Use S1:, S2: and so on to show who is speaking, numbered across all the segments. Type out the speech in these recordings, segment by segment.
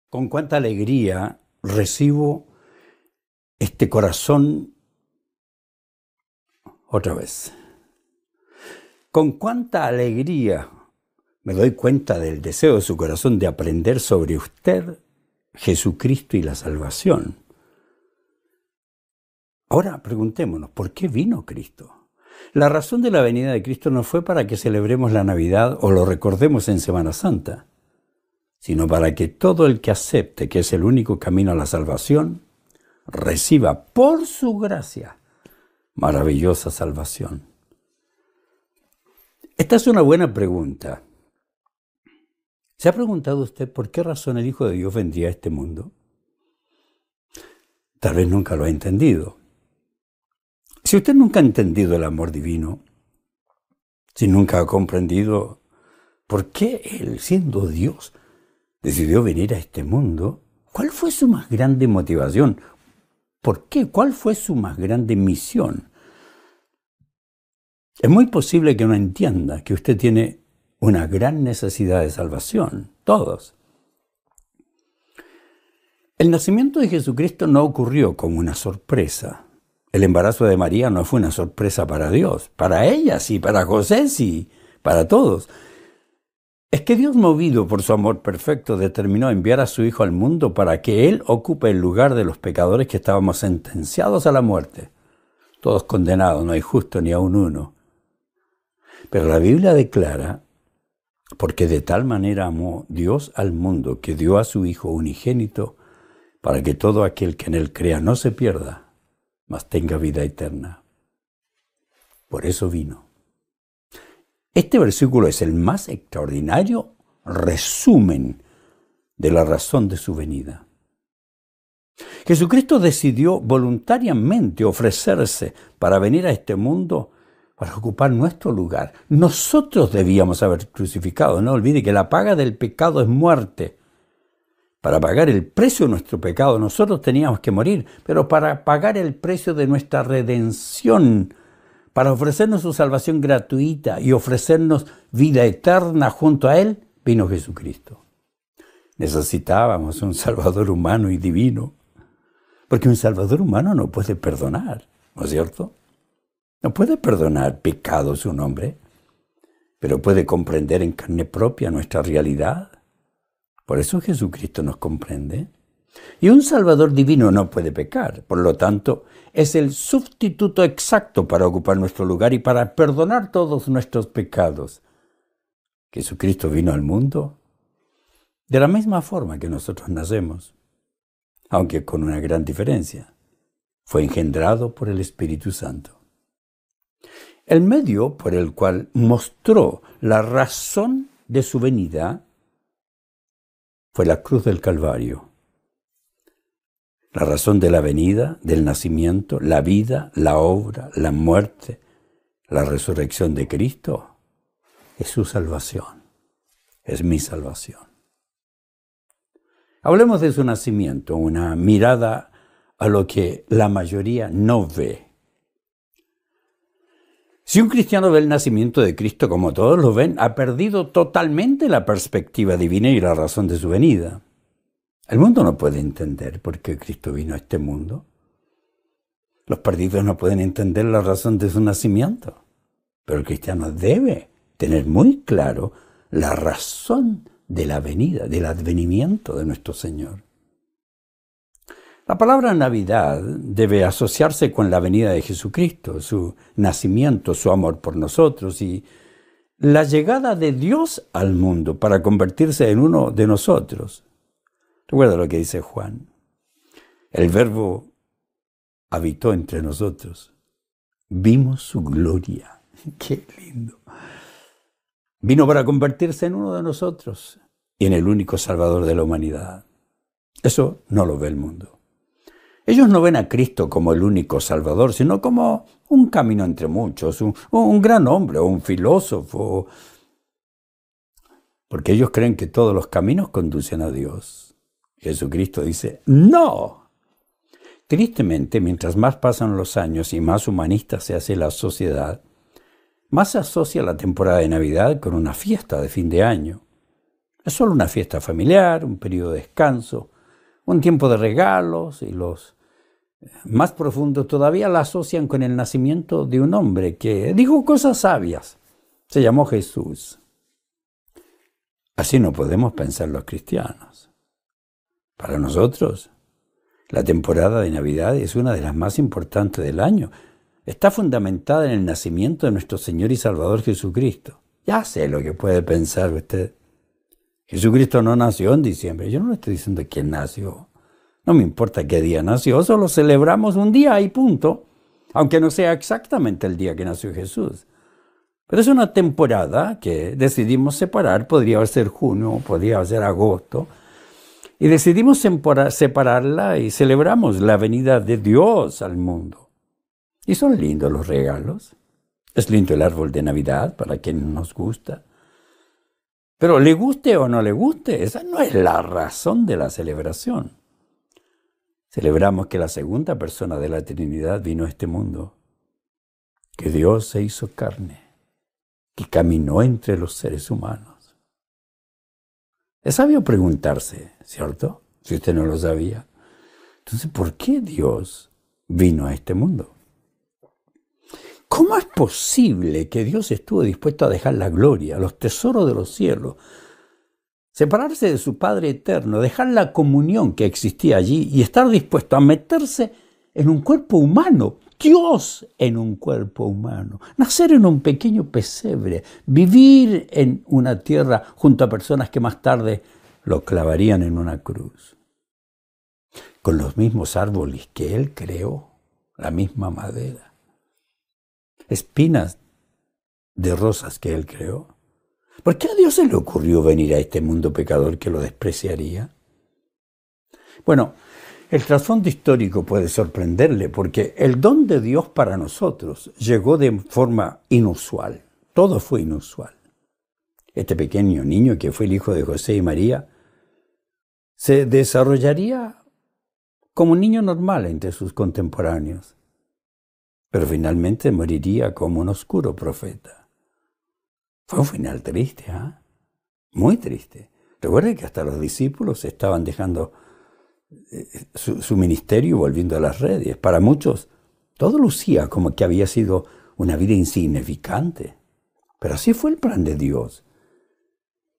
S1: Con cuánta alegría recibo este corazón otra vez. Con cuánta alegría me doy cuenta del deseo de su corazón de aprender sobre usted, Jesucristo y la salvación. Ahora preguntémonos, ¿por qué vino Cristo? La razón de la venida de Cristo no fue para que celebremos la Navidad o lo recordemos en Semana Santa, sino para que todo el que acepte que es el único camino a la salvación, reciba por su gracia maravillosa salvación. Esta es una buena pregunta. ¿Se ha preguntado usted por qué razón el Hijo de Dios vendría a este mundo? Tal vez nunca lo ha entendido. Si usted nunca ha entendido el amor divino, si nunca ha comprendido por qué Él, siendo Dios, decidió venir a este mundo, ¿cuál fue su más grande motivación? ¿Por qué? ¿Cuál fue su más grande misión? Es muy posible que no entienda que usted tiene una gran necesidad de salvación, todos. El nacimiento de Jesucristo no ocurrió como una sorpresa. El embarazo de María no fue una sorpresa para Dios, para ella sí, para José sí, para todos. Es que Dios, movido por su amor perfecto, determinó enviar a su Hijo al mundo para que Él ocupe el lugar de los pecadores que estábamos sentenciados a la muerte. Todos condenados, no hay justo ni aun uno. Pero la Biblia declara, porque de tal manera amó Dios al mundo que dio a su Hijo unigénito, para que todo aquel que en Él crea no se pierda, mas tenga vida eterna. Por eso vino. Este versículo es el más extraordinario resumen de la razón de su venida. Jesucristo decidió voluntariamente ofrecerse para venir a este mundo para ocupar nuestro lugar. Nosotros debíamos haber crucificado. No olvide que la paga del pecado es muerte. Para pagar el precio de nuestro pecado nosotros teníamos que morir, pero para pagar el precio de nuestra redención, para ofrecernos su salvación gratuita y ofrecernos vida eterna junto a Él, vino Jesucristo. Necesitábamos un Salvador humano y divino, porque un Salvador humano no puede perdonar, ¿no es cierto? No puede perdonar pecados un hombre, pero puede comprender en carne propia nuestra realidad. Por eso Jesucristo nos comprende. Y un Salvador divino no puede pecar, por lo tanto, es el sustituto exacto para ocupar nuestro lugar y para perdonar todos nuestros pecados. Jesucristo vino al mundo de la misma forma que nosotros nacemos, aunque con una gran diferencia. Fue engendrado por el Espíritu Santo. El medio por el cual mostró la razón de su venida fue la cruz del Calvario. La razón de la venida, del nacimiento, la vida, la obra, la muerte, la resurrección de Cristo es su salvación, es mi salvación. Hablemos de su nacimiento, una mirada a lo que la mayoría no ve. Si un cristiano ve el nacimiento de Cristo como todos lo ven, ha perdido totalmente la perspectiva divina y la razón de su venida. El mundo no puede entender por qué Cristo vino a este mundo. Los perdidos no pueden entender la razón de su nacimiento. Pero el cristiano debe tener muy claro la razón de la venida, del advenimiento de nuestro Señor. La palabra Navidad debe asociarse con la venida de Jesucristo, su nacimiento, su amor por nosotros y la llegada de Dios al mundo para convertirse en uno de nosotros. Recuerda lo que dice Juan. El Verbo habitó entre nosotros. Vimos su gloria. ¡Qué lindo! Vino para convertirse en uno de nosotros y en el único Salvador de la humanidad. Eso no lo ve el mundo. Ellos no ven a Cristo como el único Salvador, sino como un camino entre muchos, un gran hombre o un filósofo, porque ellos creen que todos los caminos conducen a Dios. Jesucristo dice, ¡no! Tristemente, mientras más pasan los años y más humanista se hace la sociedad, más se asocia la temporada de Navidad con una fiesta de fin de año. Es solo una fiesta familiar, un periodo de descanso, un tiempo de regalos, y los más profundos todavía la asocian con el nacimiento de un hombre que dijo cosas sabias. Se llamó Jesús. Así no podemos pensar los cristianos. Para nosotros, la temporada de Navidad es una de las más importantes del año. Está fundamentada en el nacimiento de nuestro Señor y Salvador Jesucristo. Ya sé lo que puede pensar usted. Jesucristo no nació en diciembre. Yo no le estoy diciendo quién nació. No me importa qué día nació, solo celebramos un día y punto. Aunque no sea exactamente el día que nació Jesús. Pero es una temporada que decidimos separar. Podría ser junio, podría ser agosto. Y decidimos separarla y celebramos la venida de Dios al mundo. Y son lindos los regalos. Es lindo el árbol de Navidad para quien nos gusta. Pero le guste o no le guste, esa no es la razón de la celebración. Celebramos que la segunda persona de la Trinidad vino a este mundo, que Dios se hizo carne, que caminó entre los seres humanos. Es sabio preguntarse, ¿cierto? Si usted no lo sabía. Entonces, ¿por qué Dios vino a este mundo? ¿Cómo es posible que Dios estuvo dispuesto a dejar la gloria, los tesoros de los cielos, separarse de su Padre eterno, dejar la comunión que existía allí y estar dispuesto a meterse en un cuerpo humano, Dios en un cuerpo humano, nacer en un pequeño pesebre, vivir en una tierra junto a personas que más tarde lo clavarían en una cruz, con los mismos árboles que Él creó, la misma madera, espinas de rosas que Él creó? ¿Por qué a Dios se le ocurrió venir a este mundo pecador que lo despreciaría? Bueno, el trasfondo histórico puede sorprenderle porque el don de Dios para nosotros llegó de forma inusual. Todo fue inusual. Este pequeño niño que fue el hijo de José y María se desarrollaría como un niño normal entre sus contemporáneos, pero finalmente moriría como un oscuro profeta. Fue un final triste, muy triste. Recuerden que hasta los discípulos estaban dejando su ministerio y volviendo a las redes. Para muchos, todo lucía como que había sido una vida insignificante. Pero así fue el plan de Dios.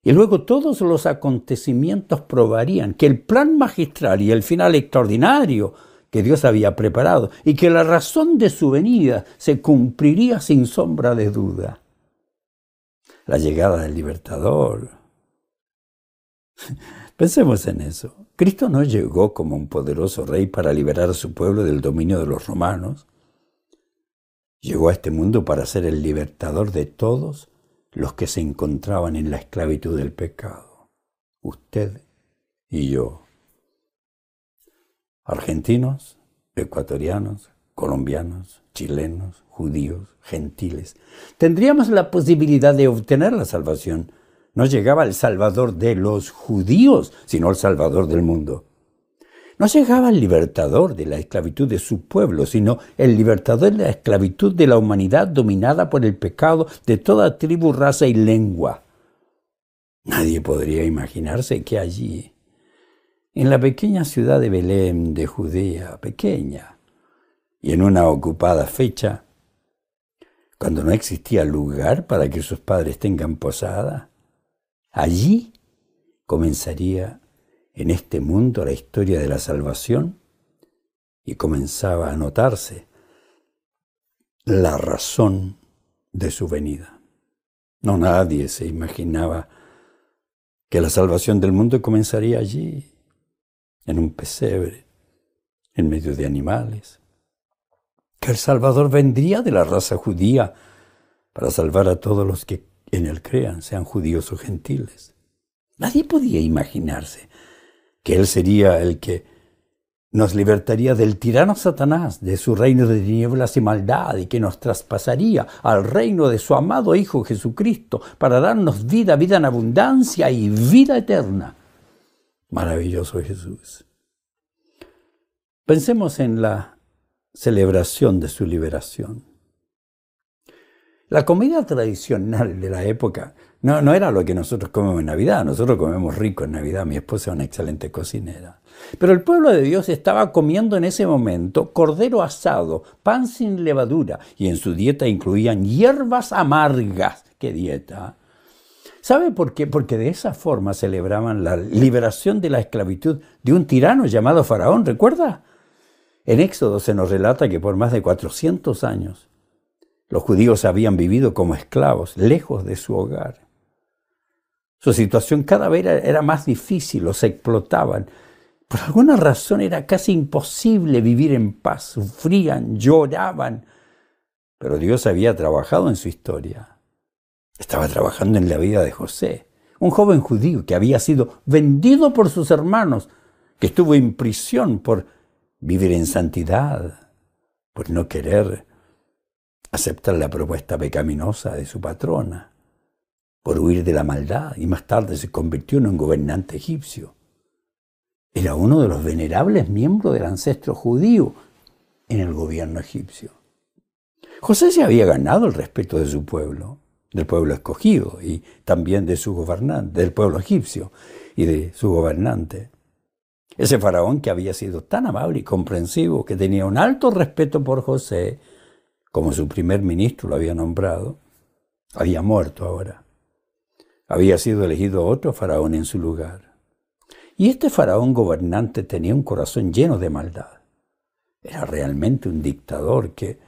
S1: Y luego todos los acontecimientos probarían que el plan magistral y el final extraordinario que Dios había preparado y que la razón de su venida se cumpliría sin sombra de duda. La llegada del libertador. Pensemos en eso. Cristo no llegó como un poderoso rey para liberar a su pueblo del dominio de los romanos. Llegó a este mundo para ser el libertador de todos los que se encontraban en la esclavitud del pecado. Usted y yo. Argentinos, ecuatorianos, colombianos, chilenos, judíos, gentiles. Tendríamos la posibilidad de obtener la salvación. No llegaba el Salvador de los judíos, sino el Salvador del mundo. No llegaba el libertador de la esclavitud de su pueblo, sino el libertador de la esclavitud de la humanidad dominada por el pecado de toda tribu, raza y lengua. Nadie podría imaginarse que allí, en la pequeña ciudad de Belén de Judea, pequeña, y en una ocupada fecha, cuando no existía lugar para que sus padres tengan posada, allí comenzaría en este mundo la historia de la salvación y comenzaba a notarse la razón de su venida. No, nadie se imaginaba que la salvación del mundo comenzaría allí, en un pesebre, en medio de animales. Que el Salvador vendría de la raza judía para salvar a todos los que en él crean, sean judíos o gentiles. Nadie podía imaginarse que Él sería el que nos libertaría del tirano Satanás, de su reino de tinieblas y maldad, y que nos traspasaría al reino de su amado Hijo Jesucristo para darnos vida, vida en abundancia y vida eterna. Maravilloso Jesús. Pensemos en la celebración de su liberación. La comida tradicional de la época No era lo que nosotros comemos en Navidad. Nosotros comemos rico en Navidad. Mi esposa es una excelente cocinera. Pero el pueblo de Dios estaba comiendo en ese momento cordero asado, pan sin levadura, y en su dieta incluían hierbas amargas. ¡Qué dieta! ¿Sabe por qué? Porque de esa forma celebraban la liberación de la esclavitud de un tirano llamado Faraón. ¿Recuerda? En Éxodo se nos relata que por más de 400 años los judíos habían vivido como esclavos, lejos de su hogar. Su situación cada vez era más difícil, los explotaban. Por alguna razón era casi imposible vivir en paz, sufrían, lloraban. Pero Dios había trabajado en su historia. Estaba trabajando en la vida de José, un joven judío que había sido vendido por sus hermanos, que estuvo en prisión por vivir en santidad, por no querer aceptar la propuesta pecaminosa de su patrona, por huir de la maldad, y más tarde se convirtió en un gobernante egipcio. Era uno de los venerables miembros del ancestro judío en el gobierno egipcio. José se había ganado el respeto de su pueblo, del pueblo escogido, y también de su gobernante, del pueblo egipcio y de su gobernante. Ese faraón, que había sido tan amable y comprensivo, que tenía un alto respeto por José, como su primer ministro lo había nombrado, había muerto ahora. Había sido elegido otro faraón en su lugar. Y este faraón gobernante tenía un corazón lleno de maldad. Era realmente un dictador que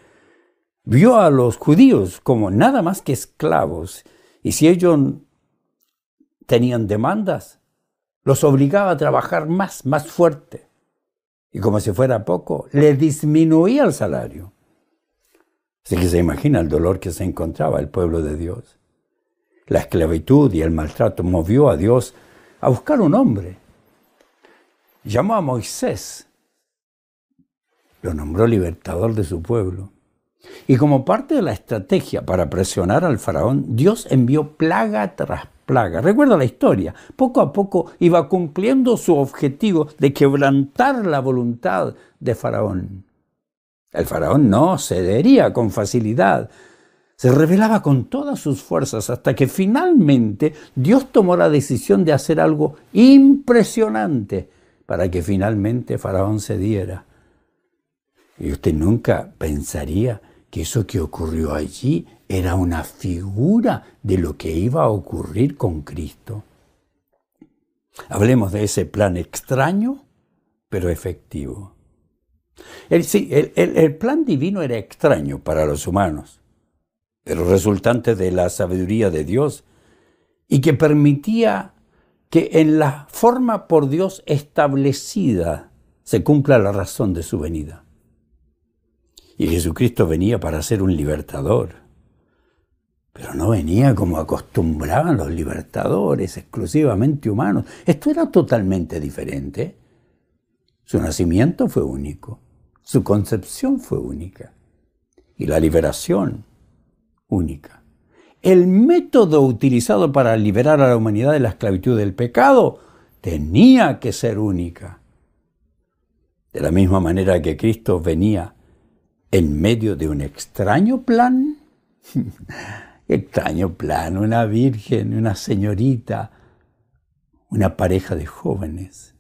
S1: vio a los judíos como nada más que esclavos, y si ellos tenían demandas, los obligaba a trabajar más fuerte. Y como si fuera poco, le disminuía el salario. Así que se imagina el dolor que se encontraba el pueblo de Dios. La esclavitud y el maltrato movió a Dios a buscar un hombre. Llamó a Moisés, lo nombró libertador de su pueblo. Y como parte de la estrategia para presionar al faraón, Dios envió plaga tras plaga. Recuerda la historia. Poco a poco iba cumpliendo su objetivo de quebrantar la voluntad de faraón. El faraón no cedería con facilidad. Se rebelaba con todas sus fuerzas hasta que finalmente Dios tomó la decisión de hacer algo impresionante para que finalmente faraón cediera. Y usted nunca pensaría que eso que ocurrió allí era una figura de lo que iba a ocurrir con Cristo. Hablemos de ese plan extraño, pero efectivo. El plan divino era extraño para los humanos, pero resultante de la sabiduría de Dios, y que permitía que en la forma por Dios establecida se cumpla la razón de su venida. Y Jesucristo venía para ser un libertador, pero no venía como acostumbraban los libertadores, exclusivamente humanos. Esto era totalmente diferente. Su nacimiento fue único, su concepción fue única y la liberación única. El método utilizado para liberar a la humanidad de la esclavitud del pecado tenía que ser única. De la misma manera que Cristo venía en medio de un extraño plan, una virgen, una señorita, una pareja de jóvenes,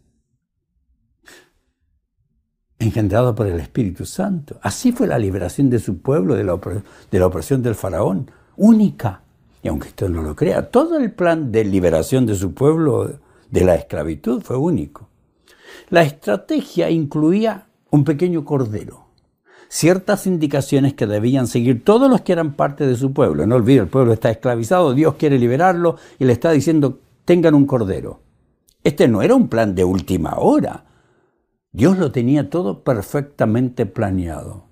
S1: engendrado por el Espíritu Santo. Así fue la liberación de su pueblo de la opresión del faraón, única. Y aunque usted no lo crea, todo el plan de liberación de su pueblo de la esclavitud fue único. La estrategia incluía un pequeño cordero, ciertas indicaciones que debían seguir todos los que eran parte de su pueblo. No olvide, el pueblo está esclavizado, Dios quiere liberarlo y le está diciendo, tengan un cordero. Este no era un plan de última hora. Dios lo tenía todo perfectamente planeado.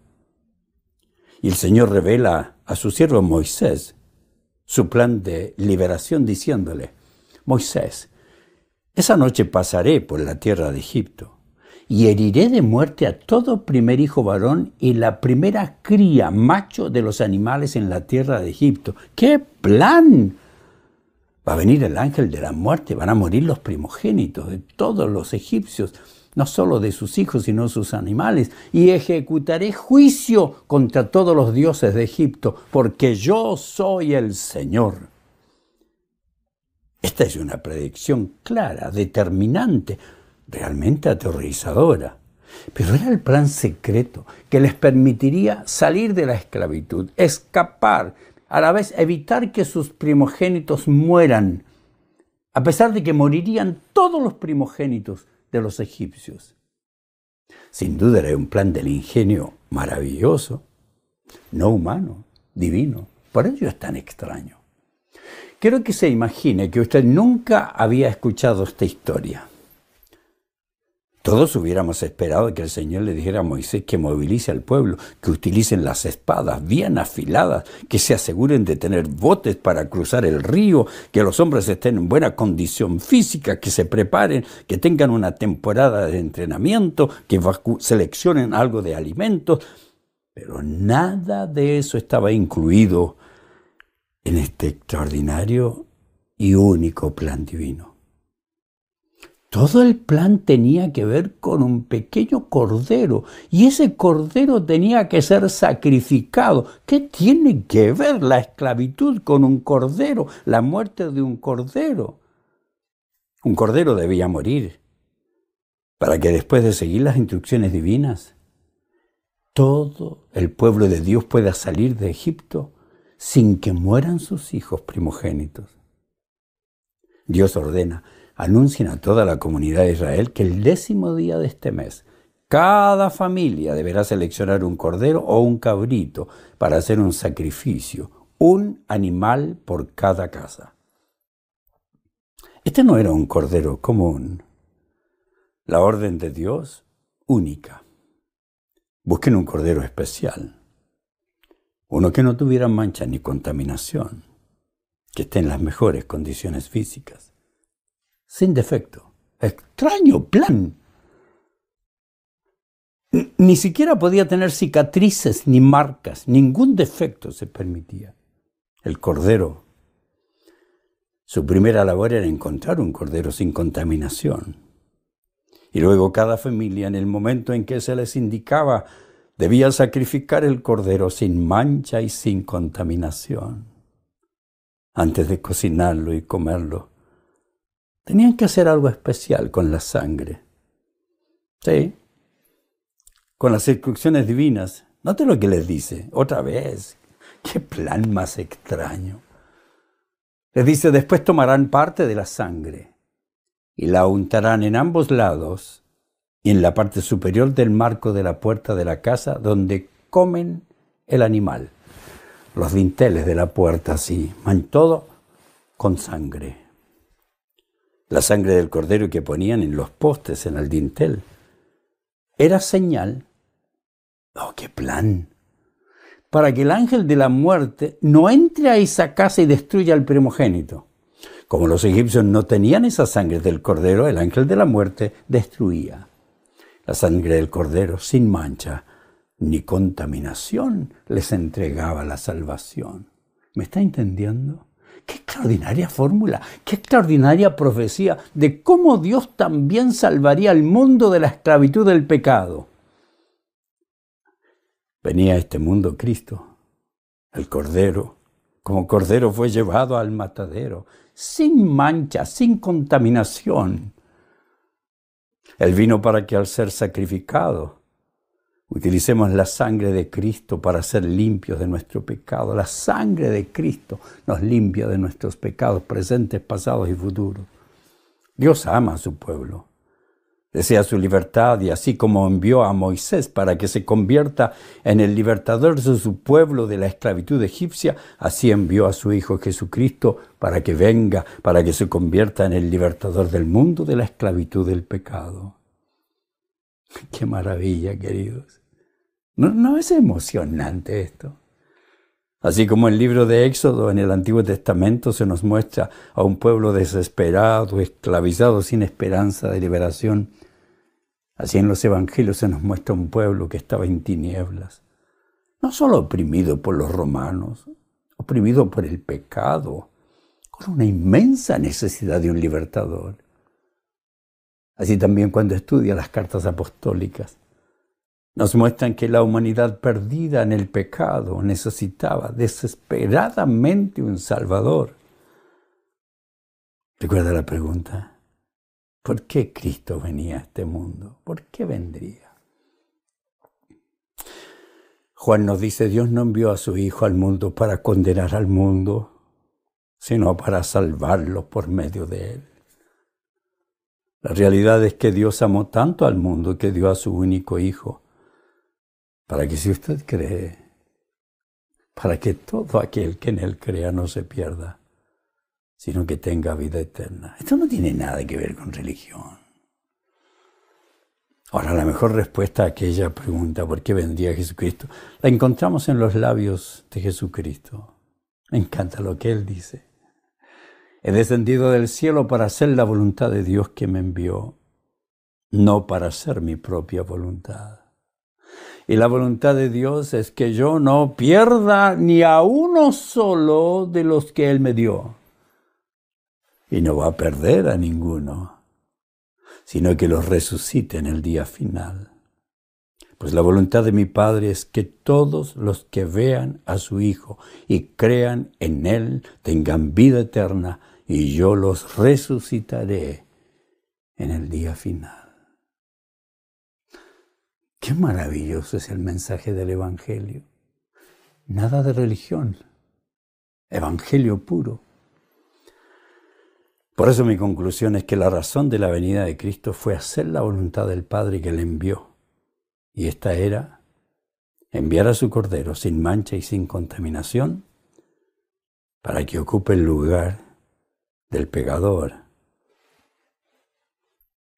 S1: Y el Señor revela a su siervo Moisés su plan de liberación diciéndole, Moisés, esa noche pasaré por la tierra de Egipto y heriré de muerte a todo primer hijo varón y la primera cría macho de los animales en la tierra de Egipto. ¡Qué plan! Va a venir el ángel de la muerte, van a morir los primogénitos de todos los egipcios, no solo de sus hijos, sino sus animales, y ejecutaré juicio contra todos los dioses de Egipto, porque yo soy el Señor. Esta es una predicción clara, determinante, realmente aterrorizadora. Pero era el plan secreto que les permitiría salir de la esclavitud, escapar, a la vez evitar que sus primogénitos mueran, a pesar de que morirían todos los primogénitos de los egipcios. Sin duda era un plan del ingenio maravilloso, no humano, divino. Por ello es tan extraño. Quiero que se imagine que usted nunca había escuchado esta historia. Todos hubiéramos esperado que el Señor le dijera a Moisés que movilice al pueblo, que utilicen las espadas bien afiladas, que se aseguren de tener botes para cruzar el río, que los hombres estén en buena condición física, que se preparen, que tengan una temporada de entrenamiento, que seleccionen algo de alimentos. Pero nada de eso estaba incluido en este extraordinario y único plan divino. Todo el plan tenía que ver con un pequeño cordero, y ese cordero tenía que ser sacrificado. ¿Qué tiene que ver la esclavitud con un cordero, la muerte de un cordero? Un cordero debía morir para que después de seguir las instrucciones divinas, todo el pueblo de Dios pueda salir de Egipto sin que mueran sus hijos primogénitos. Dios ordena: anuncien a toda la comunidad de Israel que el 10º día de este mes, cada familia deberá seleccionar un cordero o un cabrito para hacer un sacrificio, un animal por cada casa. Este no era un cordero común. La orden de Dios, única. Busquen un cordero especial, uno que no tuviera mancha ni contaminación, que esté en las mejores condiciones físicas, sin defecto. Extraño plan. Ni siquiera podía tener cicatrices ni marcas, ningún defecto se permitía. El cordero, su primera labor era encontrar un cordero sin contaminación. Y luego cada familia, en el momento en que se les indicaba, debía sacrificar el cordero sin mancha y sin contaminación. Antes de cocinarlo y comerlo, tenían que hacer algo especial con la sangre. Sí, con las instrucciones divinas. Note lo que les dice, otra vez. ¡Qué plan más extraño! Les dice: después tomarán parte de la sangre y la untarán en ambos lados y en la parte superior del marco de la puerta de la casa donde comen el animal. Los dinteles de la puerta, así, todo con sangre. La sangre del cordero que ponían en los postes, en el dintel, era señal, ¡oh, qué plan!, para que el ángel de la muerte no entre a esa casa y destruya al primogénito. Como los egipcios no tenían esa sangre del cordero, el ángel de la muerte destruía. La sangre del cordero, sin mancha ni contaminación, les entregaba la salvación. ¿Me está entendiendo? ¡Qué extraordinaria fórmula! ¡Qué extraordinaria profecía de cómo Dios también salvaría al mundo de la esclavitud del pecado! Venía a este mundo Cristo, el Cordero. Como Cordero fue llevado al matadero, sin mancha, sin contaminación. Él vino para que al ser sacrificado, utilicemos la sangre de Cristo para ser limpios de nuestro pecado. La sangre de Cristo nos limpia de nuestros pecados presentes, pasados y futuros. Dios ama a su pueblo, desea su libertad, y así como envió a Moisés para que se convierta en el libertador de su pueblo de la esclavitud egipcia, así envió a su Hijo Jesucristo para que venga, para que se convierta en el libertador del mundo de la esclavitud del pecado. ¡Qué maravilla, queridos! ¿No es emocionante esto? Así como en el libro de Éxodo, en el Antiguo Testamento, se nos muestra a un pueblo desesperado, esclavizado, sin esperanza de liberación, así en los Evangelios se nos muestra un pueblo que estaba en tinieblas, no solo oprimido por los romanos, oprimido por el pecado, con una inmensa necesidad de un libertador. Así también cuando estudia las cartas apostólicas, nos muestran que la humanidad perdida en el pecado necesitaba desesperadamente un Salvador. Recuerda la pregunta, ¿por qué Cristo venía a este mundo? ¿Por qué vendría? Juan nos dice, Dios no envió a su Hijo al mundo para condenar al mundo, sino para salvarlo por medio de él. La realidad es que Dios amó tanto al mundo que dio a su único Hijo, para que si usted cree, para que todo aquel que en él crea no se pierda, sino que tenga vida eterna. Esto no tiene nada que ver con religión. Ahora, la mejor respuesta a aquella pregunta, ¿por qué vendría Jesucristo?, la encontramos en los labios de Jesucristo. Me encanta lo que Él dice. He descendido del cielo para hacer la voluntad de Dios que me envió, no para hacer mi propia voluntad. Y la voluntad de Dios es que yo no pierda ni a uno solo de los que Él me dio. Y no va a perder a ninguno, sino que los resucite en el día final. Pues la voluntad de mi Padre es que todos los que vean a su Hijo y crean en Él tengan vida eterna, y yo los resucitaré en el día final. Qué maravilloso es el mensaje del Evangelio. Nada de religión, Evangelio puro. Por eso mi conclusión es que la razón de la venida de Cristo fue hacer la voluntad del Padre que le envió. Y esta era enviar a su Cordero sin mancha y sin contaminación para que ocupe el lugar del pecador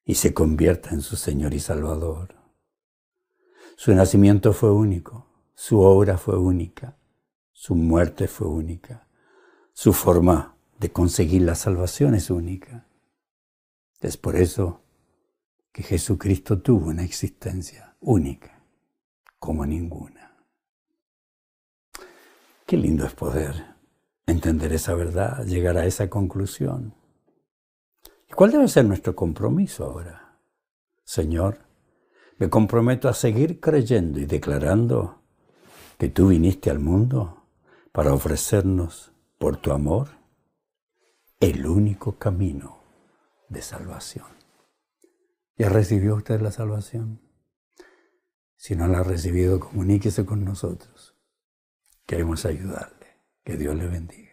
S1: y se convierta en su Señor y Salvador. Su nacimiento fue único, su obra fue única, su muerte fue única, su forma de conseguir la salvación es única. Es por eso que Jesucristo tuvo una existencia única, como ninguna. Qué lindo es poder entender esa verdad, llegar a esa conclusión. ¿Y cuál debe ser nuestro compromiso ahora? Señor, me comprometo a seguir creyendo y declarando que tú viniste al mundo para ofrecernos, por tu amor, el único camino de salvación. ¿Ya recibió usted la salvación? Si no la ha recibido, comuníquese con nosotros. Queremos ayudarle. Que Dios le bendiga.